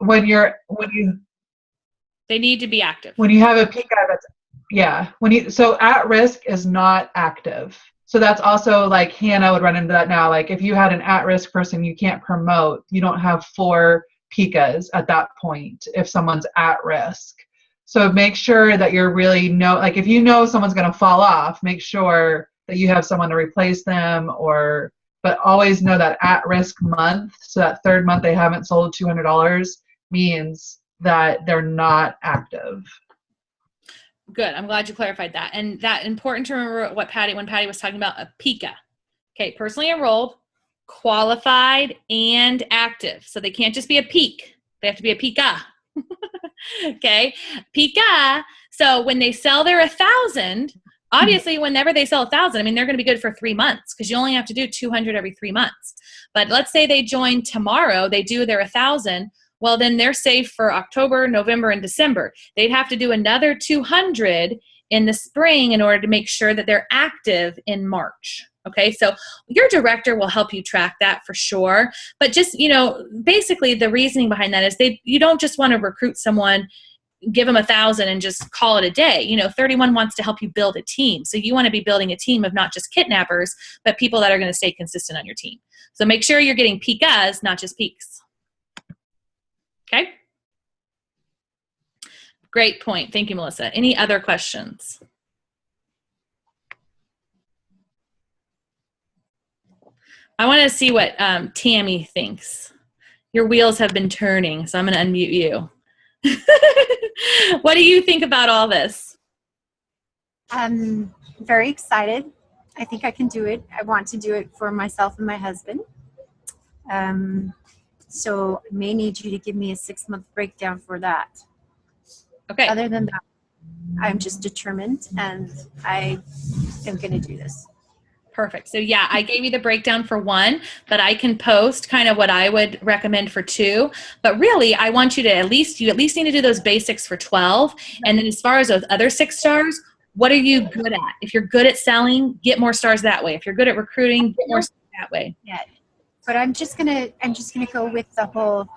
they need to be active. When you have a PICA, so at risk is not active. So that's also, like, Hannah would run into that now. Like, if you had an at-risk person, you can't promote. You don't have 4 PICAs at that point if someone's at risk. So make sure that you're really like, if you know someone's going to fall off, make sure that you have someone to replace them, but always know that at-risk month, so that 3rd month they haven't sold $200, means that they're not active. Good. I'm glad you clarified that. And that important to remember when Patty was talking about a PICA. Okay, personally enrolled, qualified, and active. So they can't just be a peak. They have to be a PICA. Okay, PICA. So when they sell their 1,000, obviously whenever they sell 1,000, I mean, they're going to be good for 3 months, because you only have to do 200 every 3 months. But let's say they join tomorrow, they do their 1,000. Well, then they're safe for October, November, and December. They'd have to do another 200 in the spring in order to make sure that they're active in March. Okay, so your director will help you track that for sure. But just, you know, basically the reasoning behind that is you don't just want to recruit someone, give them 1,000 and just call it a day. You know, 31 wants to help you build a team. So you want to be building a team of not just kidnappers, but people that are going to stay consistent on your team. So make sure you're getting PICAs, not just peaks. Okay. Great point. Thank you, Melissa. Any other questions? I want to see what Tammy thinks. Your wheels have been turning, so I'm going to unmute you. What do you think about all this? I'm very excited. I think I can do it. I want to do it for myself and my husband. So I may need you to give me a 6-month breakdown for that. Okay. Other than that, I'm just determined and I am going to do this. Perfect. So yeah, I gave you the breakdown for 1, but I can post kind of what I would recommend for 2. But really, I want you to at least need to do those basics for 12. And then as far as those other 6 stars, what are you good at? If you're good at selling, get more stars that way. If you're good at recruiting, get more stars that way. Yeah. But I'm just gonna go with the whole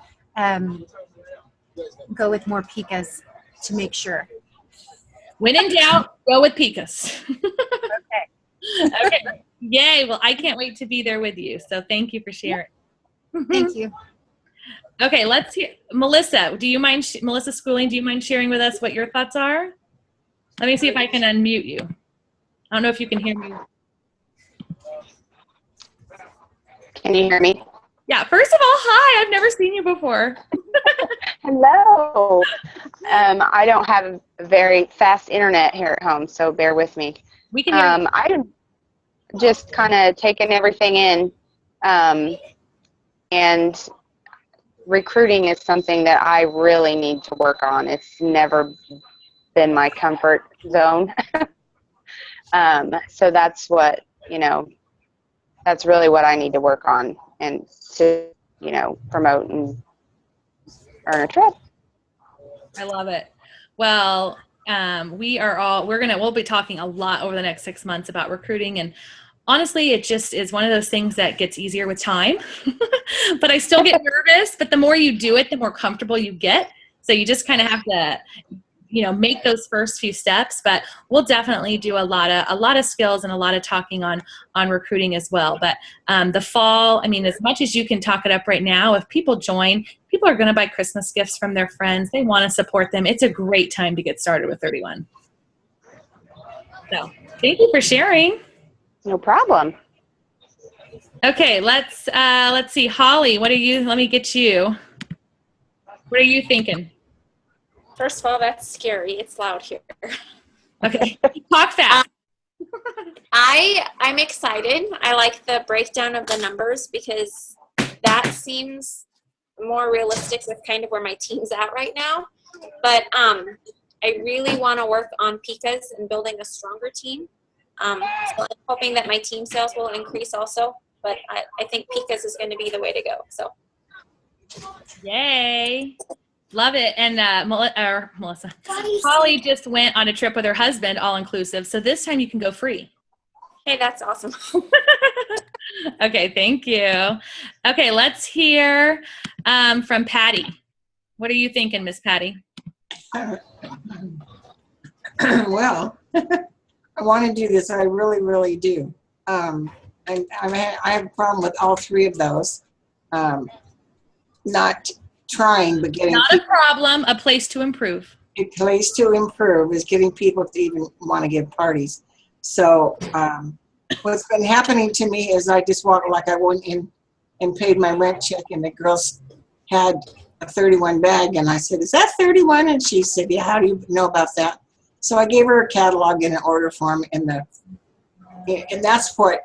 go with more pikas to make sure. When in doubt, go with Picas. Okay. Okay. Yay. Well, I can't wait to be there with you. So thank you for sharing. Thank you. Okay, let's hear Melissa. Do you mind Melissa Schooling? Do you mind sharing with us what your thoughts are? Let me see if I can unmute you. I don't know if you can hear me. Can you hear me? Yeah. First of all, hi. I've never seen you before. Hello. I don't have a very fast internet here at home, so bear with me. We can hear you. I'm just kind of taking everything in, and recruiting is something that I really need to work on. It's never been my comfort zone. So that's what, that's really what I need to work on and to, promote and earn a trip. I love it. Well, we'll be talking a lot over the next 6 months about recruiting, and honestly, it just is one of those things that gets easier with time. But I still get nervous, but the more you do it, the more comfortable you get. So you just kind of have to, make those first few steps, but we'll definitely do a lot of skills and a lot of talking on recruiting as well. But the fall, as much as you can talk it up right now, if people join, people are going to buy Christmas gifts from their friends. They want to support them. It's a great time to get started with 31. So thank you for sharing. No problem. Okay, let's see. Holly, let me get you. What are you thinking? First of all, that's scary. It's loud here. Okay, talk fast. I'm excited. I like the breakdown of the numbers because that seems more realistic with kind of where my team's at right now. But I really want to work on Picas and building a stronger team. So I'm hoping that my team sales will increase also. But I think Picas is going to be the way to go. So, yay. Love it. And Melissa, Holly just went on a trip with her husband, all inclusive. So this time you can go free. Hey, that's awesome. Okay, thank you. Okay, let's hear from Patty. What are you thinking, Miss Patty? Well, I want to do this. I really, really do. I have a problem with all 3 of those. Not trying, but getting not a problem, a place to improve. A place to improve is getting people to even want to give parties. So what's been happening to me is I just walked, like I went in and paid my rent check, and the girls had a 31 bag, and I said, "Is that 31?" And she said, "Yeah, how do you know about that?" So I gave her a catalog and an order form, and that's what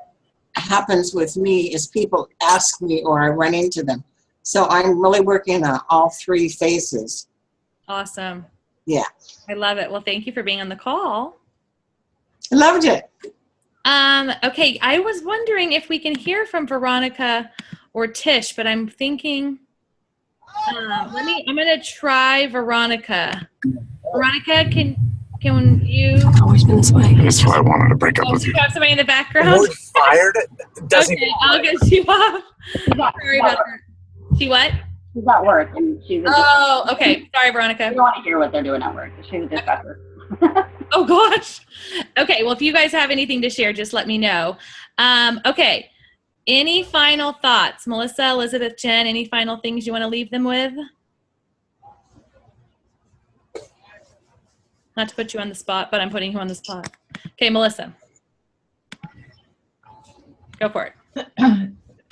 happens with me is people ask me or I run into them. So I'm really working on all 3 phases. Awesome. Yeah. I love it. Well, thank you for being on the call. I loved it. Okay, I was wondering if we can hear from Veronica or Tish, but I'm thinking, I'm going to try Veronica. Veronica, can you? Always been this way. That's why I wanted to break up with you. You have somebody in the background? Fired? Okay, I'll get you off. Sorry about that. She what? She's at work and she's a Oh, okay. Sorry, Veronica. You don't want to hear what they're doing at work. She's a dispatcher. Oh, gosh. Okay, well, if you guys have anything to share, just let me know. Okay, any final thoughts? Melissa, Elizabeth, Jen, any final things you want to leave them with? Not to put you on the spot, but I'm putting you on the spot. Okay, Melissa. Go for it.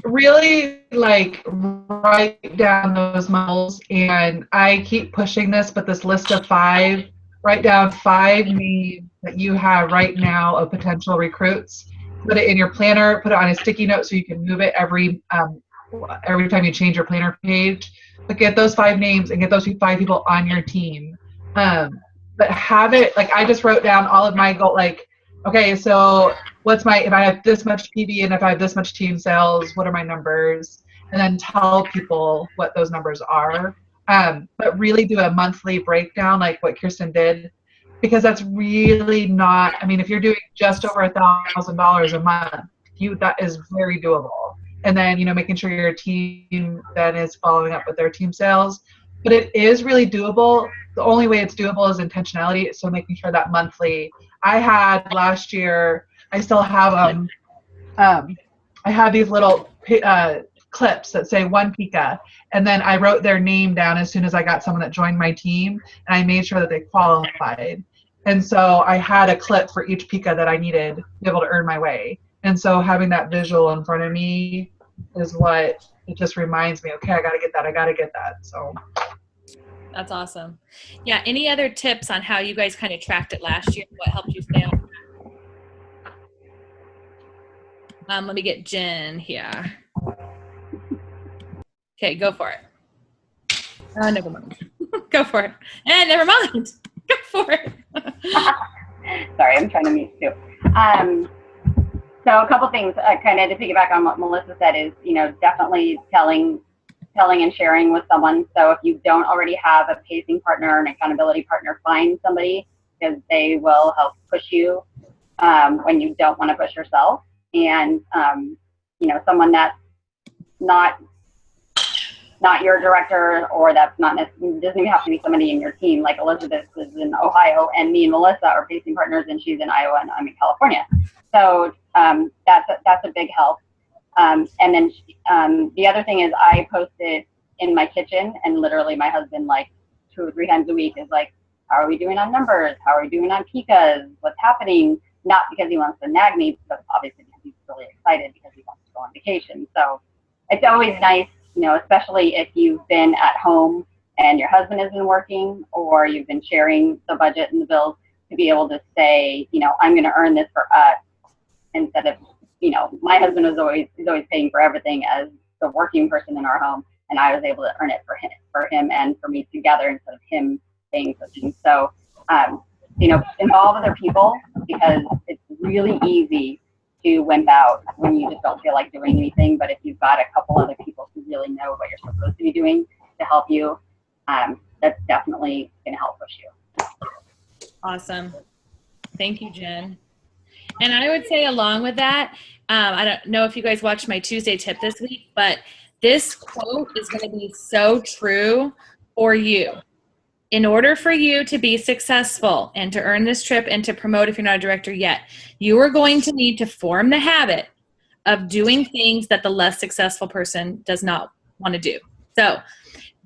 really like write down those models, and I keep pushing this, but this list of 5, write down 5 names that you have right now of potential recruits. Put it in your planner, put it on a sticky note so you can move it every time you change your planner page. But get those 5 names and get those 5 people on your team. But have it, like I just wrote down all of my goal, like, okay, so if I have this much PV and if I have this much team sales, what are my numbers? And then tell people what those numbers are. But really do a monthly breakdown like what Kirsten did, because that's really not, I mean, if you're doing just over $1,000 a month, that is very doable. And then, making sure your team then is following up with their team sales. But it is really doable. The only way it's doable is intentionality. So making sure that monthly, I had last year, I still have them. I have these little clips that say 1 Pika, and then I wrote their name down as soon as I got someone that joined my team, and I made sure that they qualified. And so I had a clip for each Pika that I needed to be able to earn my way. And so having that visual in front of me is what it just reminds me, okay, I got to get that. So that's awesome. Yeah. Any other tips on how you guys kind of tracked it last year? What helped you stay on? Let me get Jen here. Okay, go for it. Oh, never mind. Go for it. Never mind. Go for it. Sorry, I'm trying to mute too. So a couple things kind of to piggyback on what Melissa said is, definitely telling and sharing with someone. So if you don't already have a pacing partner or an accountability partner, find somebody, because they will help push you when you don't want to push yourself. And, someone that's not your director, or that's not necessarily, doesn't even have to be somebody in your team. Like Elizabeth is in Ohio, and me and Melissa are pacing partners, and she's in Iowa and I'm in California. So that's a big help. And then the other thing is I post it in my kitchen, and literally my husband, like 2 or 3 times a week, is like, how are we doing on numbers? How are we doing on Pikas? What's happening? Not because he wants to nag me, but obviously because he's really excited because he wants to go on vacation. So it's always nice, especially if you've been at home and your husband has been working, or you've been sharing the budget and the bills, to be able to say, I'm going to earn this for us, instead of, my husband is always paying for everything as the working person in our home, and I was able to earn it for him and for me together, instead of him paying for things. So, involve other people, because it's really easy to wimp out when you just don't feel like doing anything. But if you've got a couple other people who really know what you're supposed to be doing to help you, that's definitely going to help push you. Awesome. Thank you, Jen. And I would say along with that, I don't know if you guys watched my Tuesday tip this week, but this quote is going to be so true for you. In order for you to be successful and to earn this trip and to promote if you're not a director yet, you are going to need to form the habit of doing things that the less successful person does not want to do. So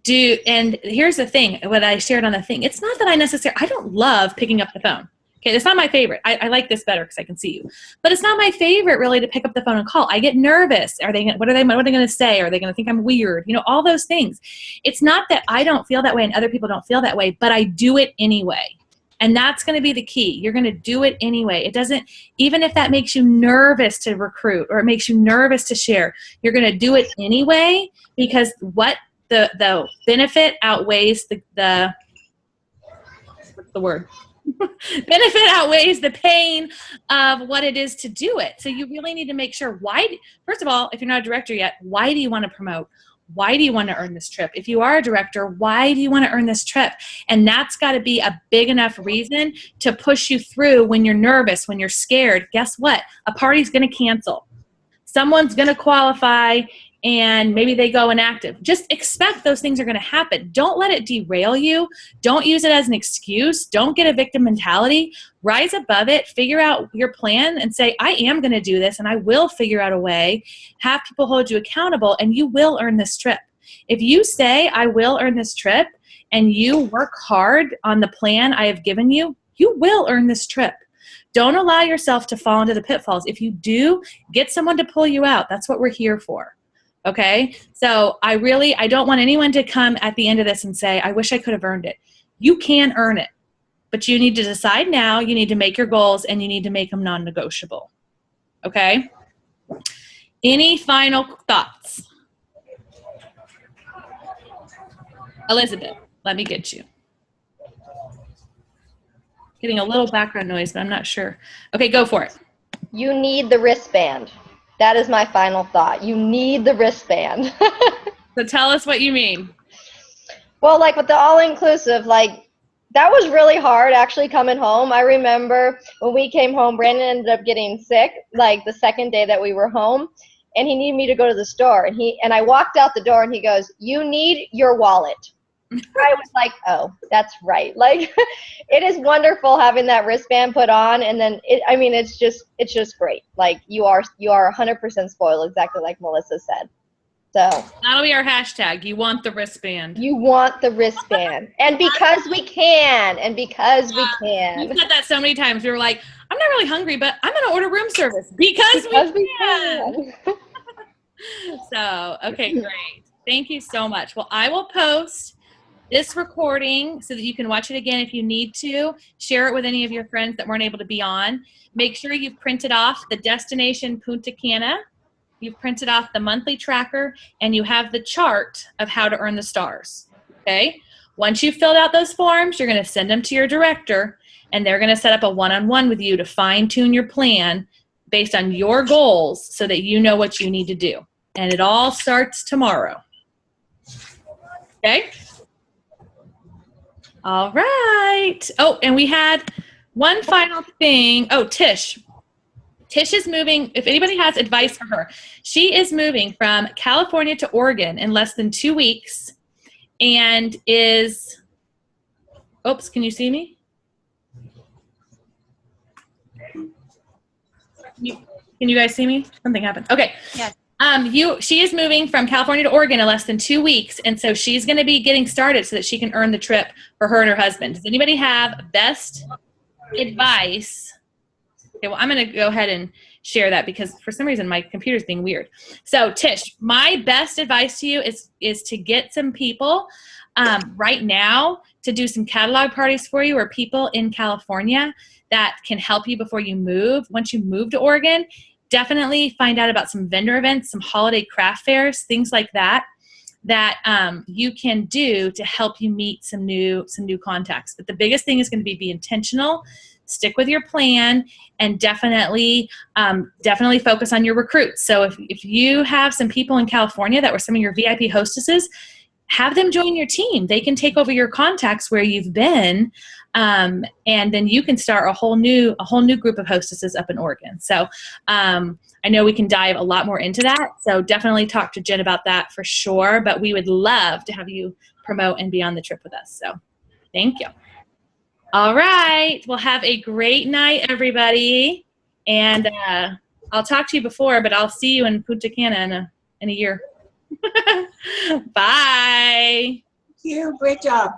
and here's the thing, what I shared on the thing, it's not that I don't love picking up the phone. Okay, it's not my favorite. I like this better because I can see you. But it's not my favorite really to pick up the phone and call. I get nervous. What are they going to say? Are they going to think I'm weird? All those things. It's not that I don't feel that way and other people don't feel that way, but I do it anyway. And that's going to be the key. You're going to do it anyway. It doesn't, even if that makes you nervous to recruit or it makes you nervous to share, you're going to do it anyway, because what the benefit outweighs the what's the word? Benefit outweighs the pain of what it is to do it. So you really need to make sure first of all, if you're not a director yet, why do you want to promote? Why do you want to earn this trip? If you are a director, why do you want to earn this trip? And that's got to be a big enough reason to push you through when you're nervous, when you're scared. Guess what? A party's going to cancel. Someone's going to qualify and maybe they go inactive. Just expect those things are going to happen. Don't let it derail you. Don't use it as an excuse. Don't get a victim mentality. Rise above it. Figure out your plan and say, I am going to do this and I will figure out a way. Have people hold you accountable and you will earn this trip. If you say, I will earn this trip, and you work hard on the plan I have given you, you will earn this trip. Don't allow yourself to fall into the pitfalls. If you do, get someone to pull you out. That's what we're here for. Okay? So I don't want anyone to come at the end of this and say, I wish I could have earned it. You can earn it, but you need to decide now. You need to make your goals, and you need to make them non-negotiable. Okay? Any final thoughts? Elizabeth, let me get you. Getting a little background noise, but I'm not sure. Okay, go for it. You need the wristband. That is my final thought. You need the wristband. So tell us what you mean. Well, like with the all-inclusive, like that was really hard actually coming home. I remember when we came home, Brandon ended up getting sick like the second day that we were home, and he needed me to go to the store. And I walked out the door and he goes, "You need your wallet." I was like, oh, that's right. Like, it is wonderful having that wristband put on, and then it's just great. Like you are 100% spoiled, exactly like Melissa said. So that'll be our hashtag. You want the wristband. You want the wristband, and because we can, You said that so many times. We were like, I'm not really hungry, but I'm gonna order room service because we can. So okay, great. Thank you so much. Well, I will post this recording so that you can watch it again if you need to. Share it with any of your friends that weren't able to be on. Make sure you've printed off the destination Punta Cana. You've printed off the monthly tracker, and you have the chart of how to earn the stars. Okay? Once you've filled out those forms, you're going to send them to your director, and they're going to set up a one-on-one with you to fine-tune your plan based on your goals so that you know what you need to do. And it all starts tomorrow. Okay? All right. Oh, and we had one final thing. Oh, Tish. Tish is moving. If anybody has advice for her, she is moving from California to Oregon in less than 2 weeks and is, oops, can you see me? Can you guys see me? Something happened. Okay. Yes. She is moving from California to Oregon in less than 2 weeks, and so she's going to be getting started so that she can earn the trip for her and her husband. Does anybody have best advice? Okay, well, I'm going to go ahead and share that because for some reason my computer's being weird. So, Tish, my best advice to you is to get some people right now to do some catalog parties for you, or people in California that can help you before you move. Once you move to Oregon, definitely find out about some vendor events, some holiday craft fairs, things like that you can do to help you meet some new contacts. But the biggest thing is going to be intentional, stick with your plan, and definitely focus on your recruits. So if you have some people in California that were some of your VIP hostesses, have them join your team. They can take over your contacts where you've been, and then you can start a whole new group of hostesses up in Oregon. So I know we can dive a lot more into that. So definitely talk to Jen about that for sure. But we would love to have you promote and be on the trip with us. So thank you. All right. Well, have a great night, everybody. And I'll talk to you before, but I'll see you in Punta Cana in a year. Bye. Thank you. Great job.